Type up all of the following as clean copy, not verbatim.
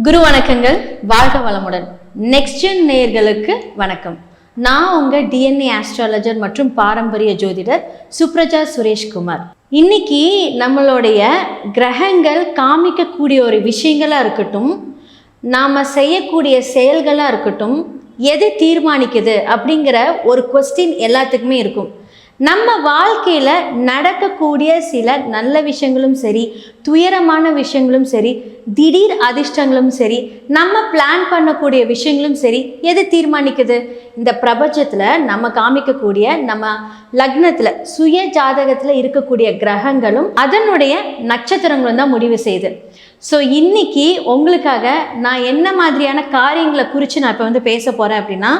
குரு வணக்கங்கள். வாழ்க வளமுடன். நெக்ஸ்ட் ஜென் நேயர்களுக்கு வணக்கம். நான் உங்க டிஎன்ஏ ஆஸ்ட்ராலஜர் மற்றும் பாரம்பரிய ஜோதிடர் சுப்ரஜா சுரேஷ்குமார். இன்னைக்கு நம்மளுடைய கிரகங்கள் காமிக்கக்கூடிய ஒரு விஷயங்களா இருக்கட்டும், நாம செய்யக்கூடிய செயல்களா இருக்கட்டும், எது தீர்மானிக்குது அப்படிங்கிற ஒரு கொஸ்டின் எல்லாத்துக்குமே இருக்கும். நம்ம வாழ்க்கையில் நடக்கக்கூடிய சில நல்ல விஷயங்களும் சரி, துயரமான விஷயங்களும் சரி, திடீர் அதிர்ஷ்டங்களும் சரி, நம்ம பிளான் பண்ணக்கூடிய விஷயங்களும் சரி, எது தீர்மானிக்குது? இந்த பிரபஞ்சத்தில் நம்ம காமிக்கக்கூடிய நம்ம லக்னத்தில் சுய ஜாதகத்தில் இருக்கக்கூடிய கிரகங்களும் அதனுடைய நட்சத்திரங்களும் தான் முடிவு செய்யுது. ஸோ இன்னைக்கு உங்களுக்காக நான் என்ன மாதிரியான காரியங்களை குறித்து நான் இப்போ பேச போகிறேன் அப்படின்னா,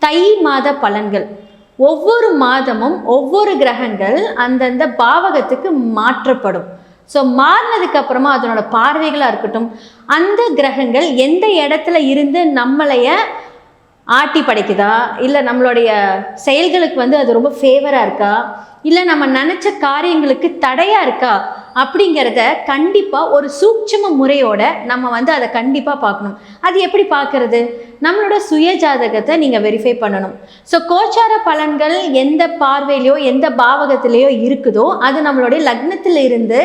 தை மாத பலன்கள். ஒவ்வொரு மாதமும் ஒவ்வொரு கிரகங்கள் அந்தந்த பாவகத்துக்கு மாற்றப்படும். ஸோ மாறினதுக்கு அப்புறமா அதனோட பார்வைகளாக இருக்கட்டும், அந்த கிரகங்கள் எந்த இடத்துல இருந்து நம்மளைய ஆட்டி படைக்குதா, இல்லை நம்மளுடைய செயல்களுக்கு அது ரொம்ப ஃபேவராக இருக்கா, இல்லை நம்ம நினச்ச காரியங்களுக்கு தடையாக இருக்கா அப்படிங்கிறத கண்டிப்பாக ஒரு சூட்சும முறையோட நம்ம அதை கண்டிப்பாக பார்க்கணும். அது எப்படி பார்க்கறது? நம்மளோட சுய ஜாதகத்தை நீங்கள் வெரிஃபை பண்ணணும். ஸோ கோச்சார பலன்கள் எந்த பார்வையிலையோ எந்த பாவகத்திலேயோ இருக்குதோ அது நம்மளுடைய லக்னத்தில் இருந்து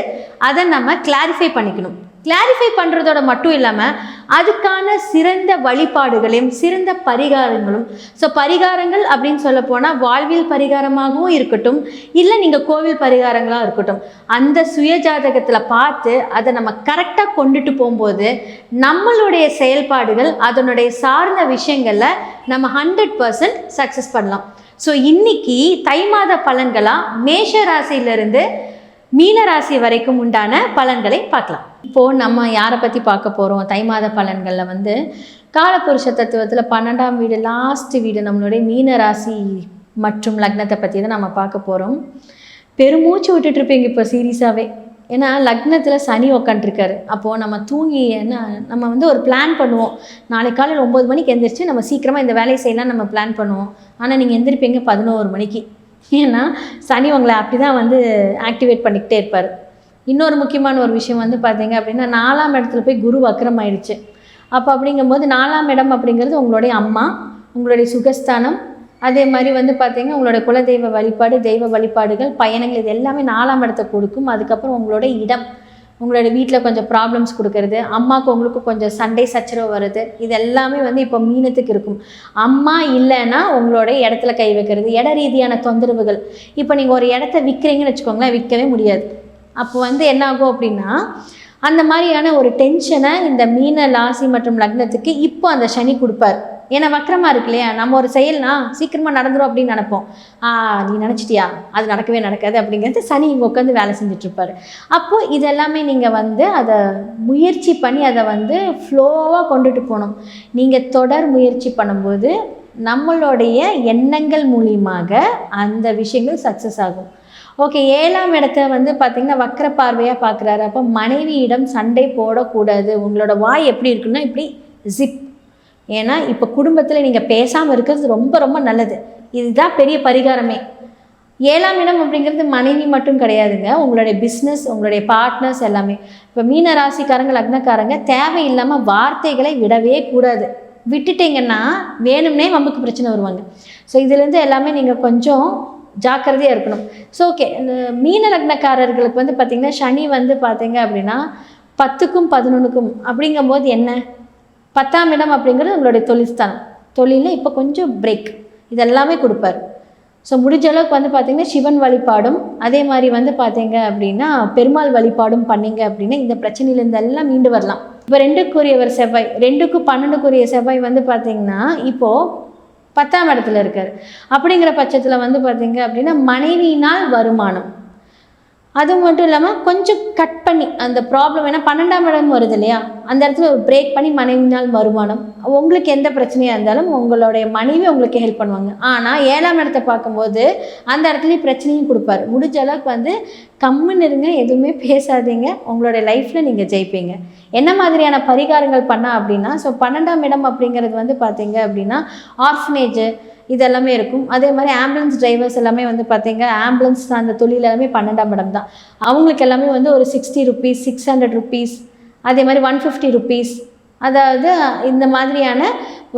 அதை நம்ம கிளாரிஃபை பண்ணிக்கணும். கிளாரிஃபை பண்ணுறதோட மட்டும் இல்லாமல் அதுக்கான சிறந்த வழிபாடுகளையும் சிறந்த பரிகாரங்களும். ஸோ பரிகாரங்கள் அப்படின்னு சொல்ல போனால் வாழ்வியல் பரிகாரமாகவும் இருக்கட்டும், இல்லை நீங்கள் கோவில் பரிகாரங்களாக இருக்கட்டும், அந்த சுய ஜாதகத்தில் பார்த்து அதை நம்ம கரெக்டாக கொண்டுட்டு போகும்போது நம்மளுடைய செயல்பாடுகள் அதனுடைய சார்ந்த விஷயங்களில் நம்ம 100% சக்ஸஸ் பண்ணலாம். ஸோ இன்னைக்கு தை மாத பலன்களாக மேஷ ராசியிலிருந்து மீன ராசி வரைக்கும் உண்டான பலன்களை பார்க்கலாம். இப்போது நம்ம யாரை பற்றி பார்க்க போகிறோம்? தை மாத பலன்களில் காலபுருஷ தத்துவத்தில் 12ஆம் வீடு, லாஸ்ட் வீடு, நம்மளுடைய மீன ராசி மற்றும் லக்னத்தை பற்றி தான் நம்ம பார்க்க போகிறோம். பெருமூச்சு விட்டுட்ருப்பீங்க இப்போ சீரியஸாகவே. ஏன்னா லக்னத்தில் சனி உக்காண்ட்ருக்காரு. அப்போது நம்ம தூங்கி நம்ம ஒரு பிளான் பண்ணுவோம். நாளைக்கு காலையில் 9 மணிக்கு எந்திரிச்சு நம்ம சீக்கிரமாக இந்த வேலையை செய்யலாம் நம்ம பிளான் பண்ணுவோம். ஆனால் நீங்கள் எந்திரிப்பீங்க 11 மணிக்கு. ஏன்னா சனி உங்களை அப்படி தான் ஆக்டிவேட் பண்ணிக்கிட்டே இருப்பார். இன்னொரு முக்கியமான ஒரு விஷயம் பார்த்தீங்க அப்படின்னா, 4ஆம் இடத்துல போய் குரு வக்ரம் ஆயிடுச்சு. அப்போ அப்படிங்கும்போது 4ஆம் இடம் அப்படிங்கிறது உங்களுடைய அம்மா, உங்களுடைய சுகஸ்தானம், அதே மாதிரி பார்த்தீங்கன்னா உங்களுடைய குலதெய்வ வழிபாடு, தெய்வ வழிபாடுகள், பயணங்கள், இது எல்லாமே 4ஆம் இடத்தை கொடுக்கும். அதுக்கப்புறம் உங்களுடைய இடம், உங்களுடைய வீட்டில் கொஞ்சம் ப்ராப்ளம்ஸ் கொடுக்கறது, அம்மாவுக்கு உங்களுக்கு கொஞ்சம் சண்டை சச்சரவு வருது, இது எல்லாமே இப்போ மீனத்துக்கு இருக்கும். அம்மா இல்லைன்னா உங்களுடைய இடத்துல கை வைக்கிறது, இட ரீதியான தொந்தரவுகள். இப்போ நீங்கள் ஒரு இடத்த விற்கிறீங்கன்னு வச்சுக்கோங்களேன், விற்கவே முடியாது. அப்போ என்ன ஆகும் அப்படின்னா, அந்த மாதிரியான ஒரு டென்ஷனை இந்த மீன ராசி மற்றும் லக்னத்துக்கு இப்போ அந்த சனி கொடுப்பார். ஏன்னா வக்கரமாக இருக்கு இல்லையா, நம்ம ஒரு செயல்னா சீக்கிரமாக நடந்துடும் அப்படின்னு நினைப்போம். நீ நினச்சிட்டியா, அது நடக்கவே நடக்காது அப்படிங்கிறது சனி இங்கே உட்காந்து வேலை செஞ்சிட்ருப்பார். அப்போது இதெல்லாமே நீங்கள் அதை முயற்சி பண்ணி அதை ஃப்ளோவாக கொண்டுட்டு போகணும். நீங்கள் தொடர் முயற்சி பண்ணும்போது நம்மளுடைய எண்ணங்கள் மூலியமாக அந்த விஷயங்கள் சக்ஸஸ் ஆகும். ஓகே, 7ஆம் இடத்த பார்த்திங்கன்னா வக்கர பார்வையாக பார்க்குறாரு. அப்போ மனைவியிடம் சண்டை போடக்கூடாது. உங்களோட வாய் எப்படி இருக்குன்னா இப்படி ஜிப். ஏன்னா இப்போ குடும்பத்தில் நீங்கள் பேசாமல் இருக்கிறது ரொம்ப ரொம்ப நல்லது. இதுதான் பெரிய பரிகாரமே. 7ஆம் இடம் அப்படிங்கிறது மனைவி மட்டும் கிடையாதுங்க, உங்களுடைய பிஸ்னஸ், உங்களுடைய பார்ட்னர்ஸ் எல்லாமே. இப்போ மீன ராசிக்காரங்க லக்னக்காரங்க தேவையில்லாமல் வார்த்தைகளை விடவே கூடாது. விட்டுட்டிங்கன்னா வேணும்னே வம்புக்கு பிரச்சனை வருவாங்க. ஸோ இதுலேருந்து எல்லாமே நீங்கள் கொஞ்சம் ஜாக்கிரதையாக இருக்கணும். ஸோ ஓகே, இந்த மீன லக்னக்காரர்களுக்கு பார்த்திங்கன்னா சனி பார்த்தீங்க அப்படின்னா 10க்கும் 11க்கும் அப்படிங்கும்போது என்ன, 10ஆம் இடம் அப்படிங்கிறது உங்களுடைய தொழில்ஸ்தானம். தொழிலில் இப்போ கொஞ்சம் பிரேக் இதெல்லாமே கொடுப்பார். ஸோ முடிஞ்ச அளவுக்கு பார்த்திங்கன்னா சிவன் வழிபாடும், அதே மாதிரி பார்த்தீங்க அப்படின்னா பெருமாள் வழிபாடும் பண்ணிங்க அப்படின்னா இந்த பிரச்சனையிலேருந்து எல்லாம் மீண்டு வரலாம். இப்போ 2க்குரியவர் செவ்வாய், 2க்கும் 12க்குரிய செவ்வாய் பார்த்திங்கன்னா இப்போது 10ஆம் இடத்துல இருக்கார். அப்படிங்கிற பட்சத்தில் பார்த்தீங்க அப்படின்னா மனைவியினால் வருமானம், அது மட்டும் இல்லாமல் கொஞ்சம் கட் பண்ணி அந்த ப்ராப்ளம், ஏன்னா 12ஆம் இடம் வருது இல்லையா, அந்த இடத்துல ஒரு பிரேக் பண்ணி மனைவினால் வருமானம். உங்களுக்கு எந்த பிரச்சனையாக இருந்தாலும் உங்களுடைய மனைவி உங்களுக்கு ஹெல்ப் பண்ணுவாங்க. ஆனால் 7ஆம் இடத்தை பார்க்கும்போது அந்த இடத்துலையும் பிரச்சனையும் கொடுப்பாரு. முடிஞ்ச அளவுக்கு கம்முன்னு இருங்க, எதுவுமே பேசாதீங்க, உங்களுடைய லைஃப்பில் நீங்கள் ஜெயிப்பீங்க. என்ன மாதிரியான பரிகாரங்கள் பண்ணால் அப்படின்னா, ஸோ 12ஆம் இடம் அப்படிங்கிறது பார்த்தீங்க அப்படின்னா ஆர்ஃபனேஜு இதெல்லாமே இருக்கும். அதே மாதிரி ஆம்புலன்ஸ் டிரைவர்ஸ் எல்லாமே பார்த்தீங்க, ஆம்புலன்ஸ் அந்த தொழில் எல்லாமே 12ஆம் இடம் தான். அவங்களுக்கு எல்லாமே ஒரு 60 rupees, 600 rupees, அதே மாதிரி 150 rupees, அதாவது இந்த மாதிரியான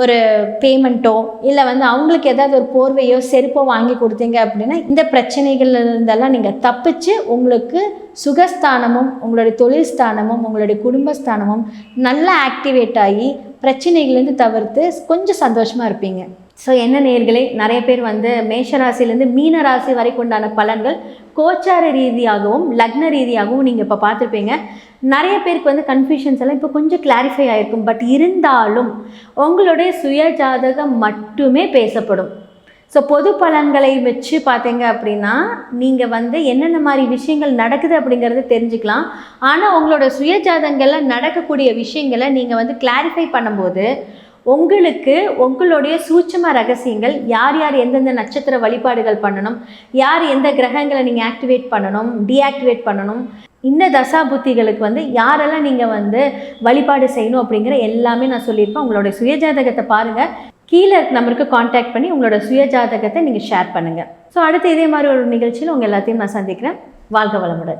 ஒரு பேமெண்ட்டோ இல்லை வந்து அவங்களுக்கு ஏதாவது ஒரு போர்வையோ செருப்போ வாங்கி கொடுத்தீங்க அப்படின்னா இந்த பிரச்சனைகள் இருந்தெல்லாம் நீங்கள் தப்பிச்சு உங்களுக்கு சுகஸ்தானமும் உங்களுடைய தொழில் ஸ்தானமும் உங்களுடைய குடும்பஸ்தானமும் நல்லா ஆக்டிவேட் ஆகி பிரச்சனைகள்லேருந்து தவிர்த்து கொஞ்சம் சந்தோஷமாக இருப்பீங்க. ஸோ என்ன நேயர்களே, நிறைய பேர் வந்து மேஷராசிலேருந்து மீன ராசி வரைக்கும் உண்டான பலன்கள் கோச்சார ரீதியாகவும் லக்ன ரீதியாகவும் நீங்கள் இப்போ பார்த்துருப்பீங்க. நிறைய பேருக்கு வந்து கன்ஃபியூஷன்ஸ் எல்லாம் இப்போ கொஞ்சம் கிளாரிஃபை ஆகிருக்கும். பட் இருந்தாலும் உங்களுடைய சுய ஜாதகம் மட்டுமே பேசப்படும். ஸோ பொது பலன்களை வச்சு பார்த்தீங்க அப்படின்னா நீங்கள் வந்து என்னென்ன மாதிரி விஷயங்கள் நடக்குது அப்படிங்கிறத தெரிஞ்சுக்கலாம். ஆனால் உங்களோட சுய ஜாதகங்களில் நடக்கக்கூடிய விஷயங்களை நீங்கள் வந்து கிளாரிஃபை பண்ணும்போது உங்களுக்கு உங்களுடைய சூட்சும ரகசியங்கள், யார் யார் எந்தெந்த நட்சத்திர வழிபாடுகள் பண்ணணும், யார் எந்த கிரகங்களை நீங்கள் ஆக்டிவேட் பண்ணணும், டீஆக்டிவேட் பண்ணணும், இந்த தசா புத்திகளுக்கு வந்து யாரெல்லாம் நீங்கள் வந்து வழிபாடு செய்யணும் அப்படிங்கிற எல்லாமே நான் சொல்லியிருப்பேன். உங்களுடைய சுயஜாதகத்தை பாருங்கள். கீழே நம்பருக்கு காண்டாக்ட் பண்ணி உங்களோட சுயஜாதகத்தை நீங்கள் ஷேர் பண்ணுங்கள். ஸோ அடுத்து இதே மாதிரி ஒரு நிகழ்ச்சியில் உங்கள் எல்லாத்தையும் நான் சந்திக்கிறேன். வாழ்க வளமுடன்.